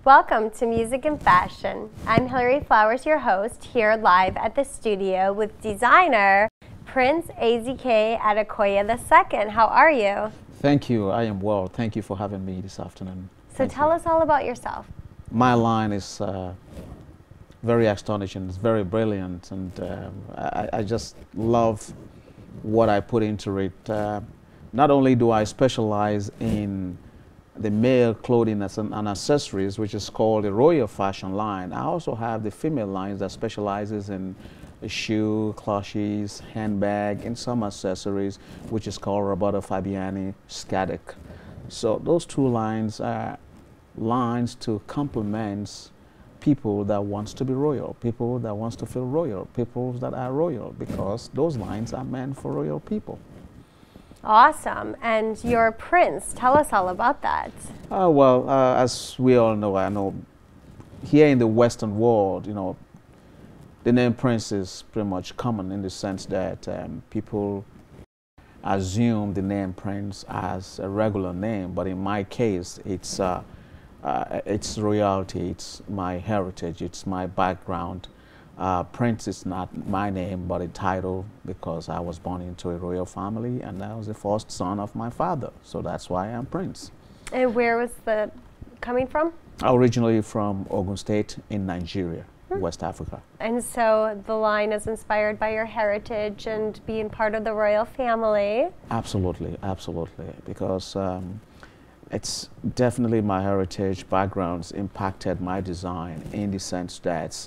Welcome to Music and Fashion. I'm Hillary Flowers, your host, here live at the studio with designer Prince AZK Adekoya II. How are you? Thank you. I am well. Thank you for having me this afternoon. So tell us all about yourself. My line is very astonishing. It's very brilliant, and I just love what I put into it. Not only do I specialize in the male clothing and accessories, which is called the Royal Fashion line, I also have the female lines that specializes in shoe, clutches, handbag, and some accessories, which is called Roberto Fabiani Scatic. So those two lines are lines to complement people that wants to be royal, people that wants to feel royal, people that are royal, because those lines are meant for royal people. Awesome. And you're Prince. Tell us all about that. Well, as we all know, I know here in the Western world, you know, the name Prince is pretty much common in the sense that people assume the name Prince as a regular name, but in my case, it's royalty, it's my heritage, it's my background. Prince is not my name, but a title because I was born into a royal family and I was the first son of my father. So that's why I'm Prince. And where was the coming from? Originally from Ogun State in Nigeria, West Africa. And so the line is inspired by your heritage and being part of the royal family. Absolutely, absolutely. Because it's definitely my heritage backgrounds impacted my design in the sense that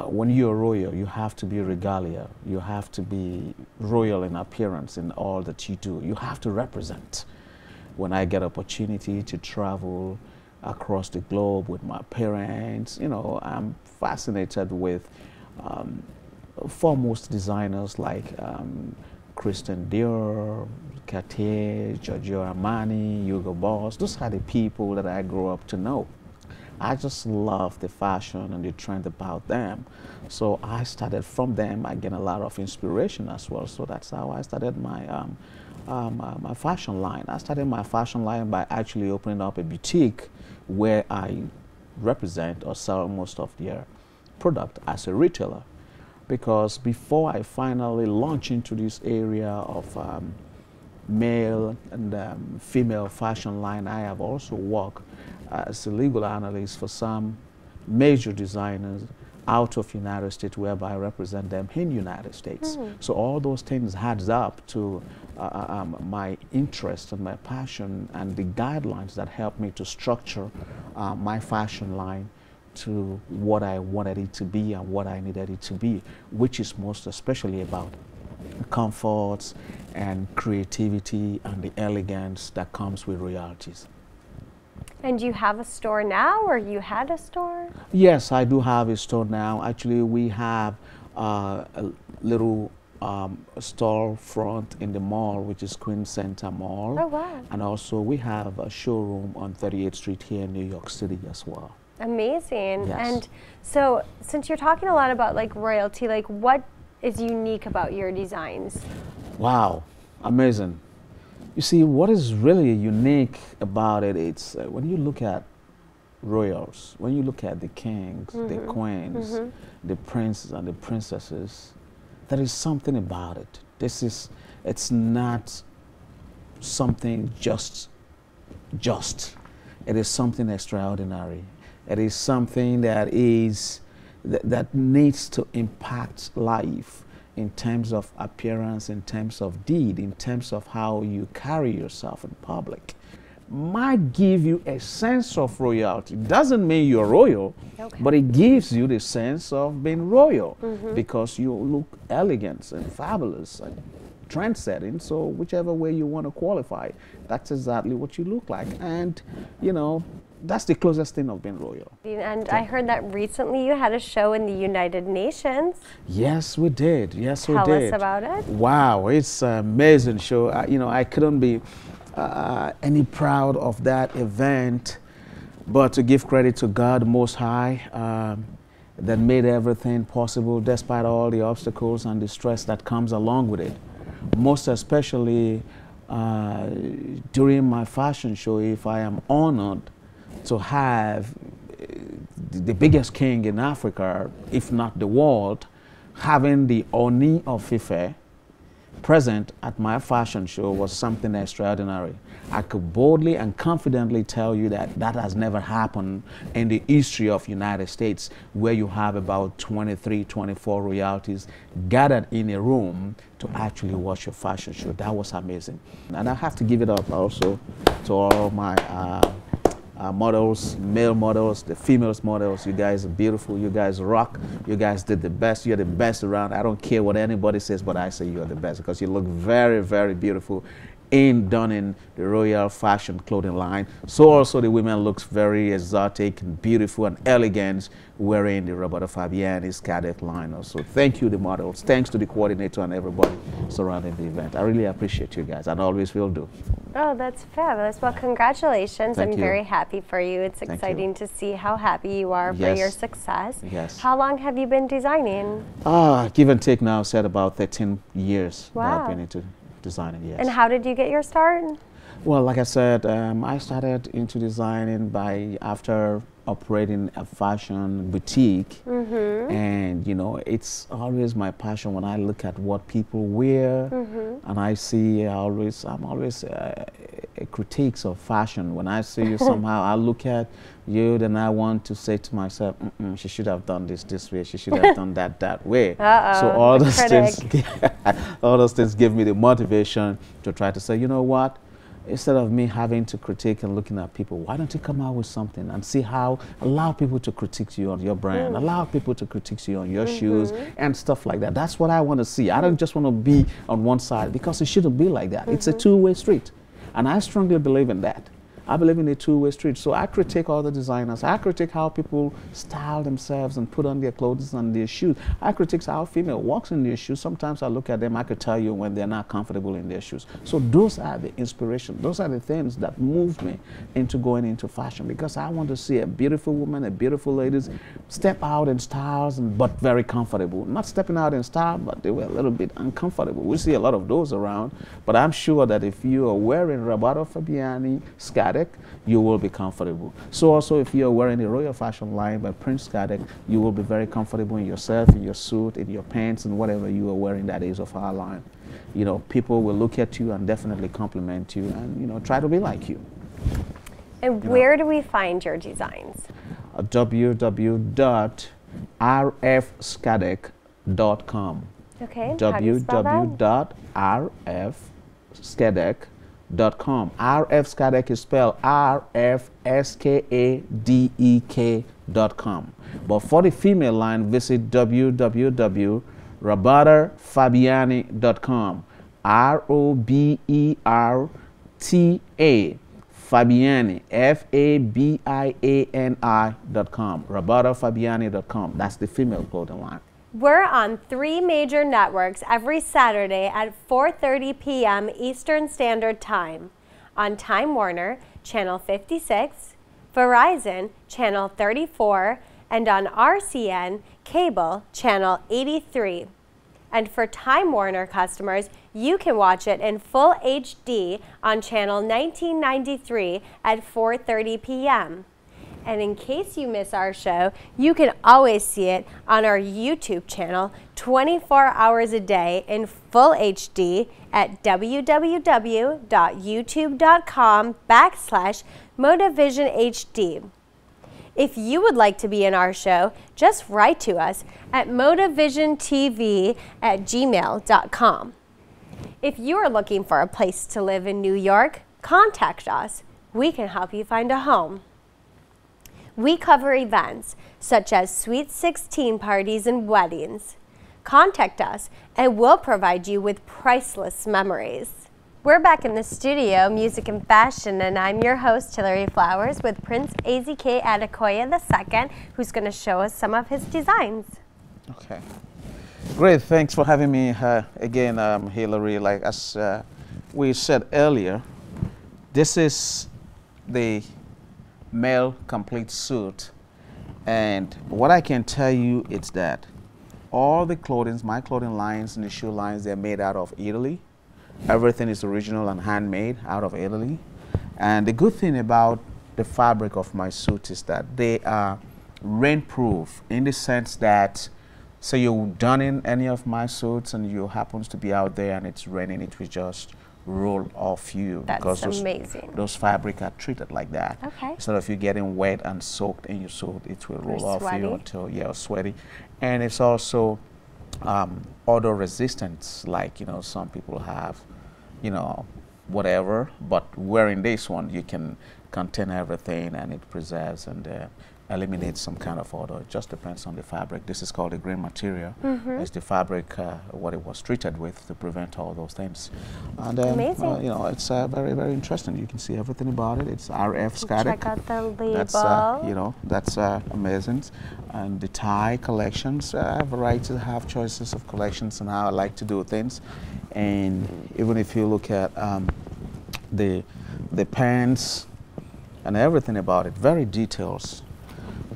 when you're royal, you have to be regalia. You have to be royal in appearance in all that you do. You have to represent. When I get opportunity to travel across the globe with my parents, you know, I'm fascinated with foremost designers like Christian Dior, Cartier, Giorgio Armani, Hugo Boss. Those are the people that I grew up to know. I just love the fashion and the trend about them. So I started from them. I get a lot of inspiration as well. So that's how I started my my fashion line. I started my fashion line by actually opening up a boutique where I represent or sell most of their product as a retailer. Because before I finally launch into this area of male and female fashion line, I have also worked as a legal analyst for some major designers out of United States, whereby I represent them in United States. So all those things adds up to my interest and my passion and the guidelines that help me to structure my fashion line to what I wanted it to be and what I needed it to be, which is most especially about comforts and creativity and the elegance that comes with royalties. And you have a store now, or you had a store? Yes, I do have a store now. Actually, we have a little store front in the mall, which is Queen Center Mall. Oh, wow. And also we have a showroom on 38th Street here in New York City as well. Amazing. Yes. And so since you're talking a lot about like royalty, like what is unique about your designs? Wow, amazing. You see, what is really unique about it, it's when you look at royals, when you look at the kings, the queens, the princes and the princesses, there is something about it. It's not something just. It is something extraordinary. It is something that that needs to impact life in terms of appearance, in terms of deed, in terms of how you carry yourself in public. Might give you a sense of royalty. Doesn't mean you're royal, but it gives you the sense of being royal because you look elegant and fabulous and trend-setting. So whichever way you want to qualify, that's exactly what you look like. And, you know, that's the closest thing of being royal. And I heard that recently you had a show in the United Nations. Yes, we did. Yes, we did. Tell us about it. Wow, it's an amazing show. You know, I couldn't be any proud of that event, but to give credit to God Most High that made everything possible despite all the obstacles and the stress that comes along with it. Most especially during my fashion show, if I am honored to have the biggest king in Africa, if not the world, having the Oni of Ife present at my fashion show was something extraordinary. I could boldly and confidently tell you that that has never happened in the history of United States, where you have about 23, 24 royalties gathered in a room to actually watch your fashion show. That was amazing. And I have to give it up also to all my models, male models, the females models. You guys are beautiful. You guys rock. You guys did the best. You're the best around. I don't care what anybody says, but I say you're the best because you look very, very beautiful done in the Royal Fashion clothing line. So also the women looks very exotic and beautiful and elegant wearing the Roberto Fabiani Scadeck line also. Thank you, the models. Thanks to the coordinator and everybody surrounding the event. I really appreciate you guys and always will do. Oh, that's fabulous. Well, congratulations. Thank I'm you. very happy for you. It's exciting to see how happy you are for your success. Yes. How long have you been designing? Give and take now, said about 13 years that Wow. I've been into designing, yes. And how did you get your start? Well, like I said, I started into designing after operating a fashion boutique, and you know, it's always my passion when I look at what people wear, and I see I'm always a critiques of fashion. When I see you somehow, I look at you, then I want to say to myself, she should have done this way, she should have done that way. So all those things give me the motivation to try to say, you know what, instead of me having to critique and looking at people, why don't you come out with something and see how, allow people to critique you on your brand, allow people to critique you on your shoes and stuff like that. That's what I want to see. I don't just want to be on one side, because it shouldn't be like that. It's a two-way street. And I strongly believe in that. I believe in a two-way street. So I critique all the designers. I critique how people style themselves and put on their clothes and their shoes. I critique how female walks in their shoes. Sometimes I look at them, I could tell you when they're not comfortable in their shoes. So those are the inspiration. Those are the things that move me into going into fashion, because I want to see a beautiful woman, a beautiful ladies step out in styles, but very comfortable. Not stepping out in style, but they were a little bit uncomfortable. We see a lot of those around, but I'm sure that if you are wearing Roberto Fabiani Scadeck, you will be comfortable. So also if you're wearing the Royal Fashion line by Prince Scadeck, you will be very comfortable in yourself, in your suit, in your pants, and whatever you are wearing that is of our line. You know, people will look at you and definitely compliment you and, you know, try to be like you. And where do we find your designs? www.rfscadeck.com. Okay, how do you spell that? www.rfscadeck.com. RF Scadeck is spelled RFSKADEK.com. But for the female line, visit www.robertafabiani.com. ROBERTA Fabiani, FABIANI.com. RobertaFabiani.com. That's the female clothing line. We're on 3 major networks every Saturday at 4:30 p.m. Eastern Standard Time. On Time Warner, Channel 56, Verizon, Channel 34, and on RCN Cable, Channel 83. And for Time Warner customers, you can watch it in full HD on Channel 1993 at 4:30 p.m. And in case you miss our show, you can always see it on our YouTube channel 24 hours a day in full HD at www.youtube.com/ModaVisionHD. If you would like to be in our show, just write to us at modavisiontv@gmail.com. If you are looking for a place to live in New York, contact us. We can help you find a home. We cover events such as Sweet 16 parties and weddings. Contact us and we'll provide you with priceless memories. We're back in the studio, Music and Fashion, and I'm your host, Hilary Flowers, with Prince AZK Adekoya II, who's going to show us some of his designs. Okay. Great. Thanks for having me again, Hilary. Like as we said earlier, this is the male complete suit, and what I can tell you is that all the clothing, my clothing lines and the shoe lines, they're made out of Italy. Everything is original and handmade out of Italy. And the good thing about the fabric of my suit is that they are rainproof in the sense that, say you're donning any of my suits and you happens to be out there and it's raining, it will just roll off you. That's because amazing. Those fabric are treated like that. Okay. Instead of you getting wet and soaked in your suit, it will roll off you until you're sweaty. And it's also odor resistance, like, you know, some people have, you know, whatever, but wearing this one, you can contain everything and it preserves and eliminates some kind of odor. It just depends on the fabric. This is called the grain material. It's the fabric, what it was treated with to prevent all those things. And amazing. you know, it's very, very interesting. You can see everything about it. It's RF static. Check out the label. That's, you know, that's amazing. And the tie collections, I have varieties, I have choices of collections and how I like to do things. And even if you look at the pants and everything about it, very details.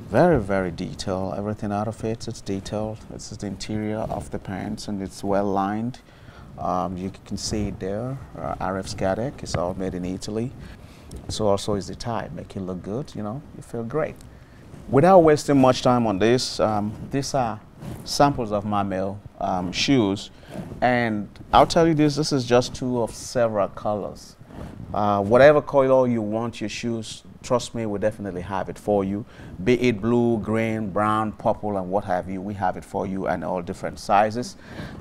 Very, very detailed. Everything out of it, it's detailed. It's the interior of the pants and it's well lined. You can see it there, RF Scatic. It's all made in Italy. So also is the tie, make it look good, you know, you feel great. Without wasting much time on this, these are samples of my male shoes. And I'll tell you this is just 2 of several colors. Whatever color you want your shoes, trust me, we definitely have it for you. Be it blue, green, brown, purple, and what have you, we have it for you and all different sizes.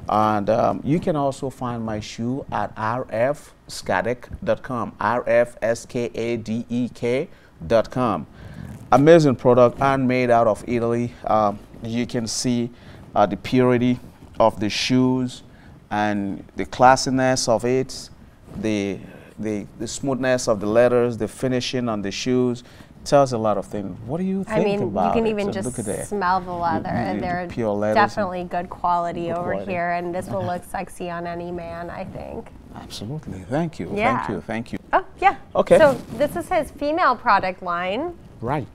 And you can also find my shoe at rfscadek.com, rfskadek.com. Amazing product, handmade out of Italy. You can see the purity of the shoes and the classiness of it, the smoothness of the leathers, the finishing on the shoes. Tells a lot of things. What do you think about it? I mean, you can even just smell the leather, and they're definitely good quality over here, and this will look sexy on any man, I think. Absolutely. Thank you. Yeah. Thank you. Thank you. Oh, yeah. Okay. So this is his female product line. Right.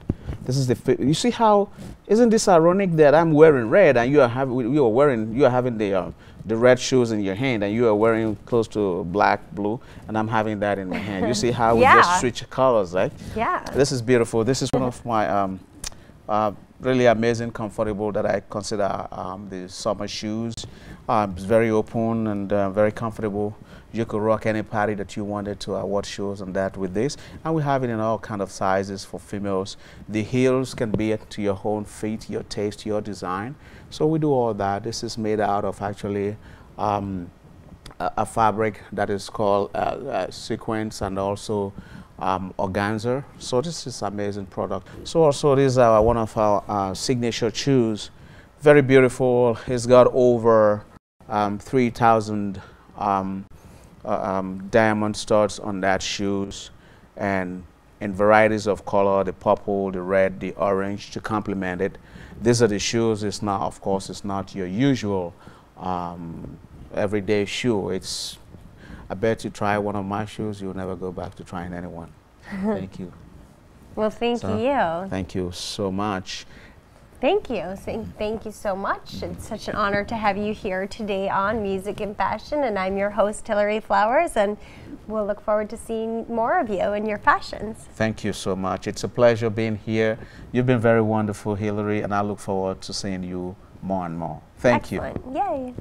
This is the. You see how? Isn't this ironic that I'm wearing red and you are having the red shoes in your hand and you are wearing close to black, blue, and I'm having that in my hand. You see how we just switch colors, right? Yeah. This is beautiful. This is one of my really amazing, comfortable that I consider the summer shoes. It's very open and very comfortable. You could rock any party that you wanted to watch shows and that with this. And we have it in all kind of sizes for females. The heels can be to your own feet, your taste, your design. So we do all that. This is made out of actually a fabric that is called sequins and also organza. So this is amazing product. So also this is one of our signature shoes. Very beautiful. It's got over 3,000 diamond studs on that shoes, and in varieties of color, the purple, the red, the orange to complement it. These are the shoes. It's not, of course, it's not your usual everyday shoe. It's, I bet you try one of my shoes, you'll never go back to trying anyone. Thank you. Well, thank you. Thank you so much. Thank you. Thank you so much. It's such an honor to have you here today on Music and Fashion, and I'm your host, Hillary Flowers, and we'll look forward to seeing more of you and your fashions. Thank you so much. It's a pleasure being here. You've been very wonderful, Hillary, and I look forward to seeing you more and more. Thank you. Excellent. Yay.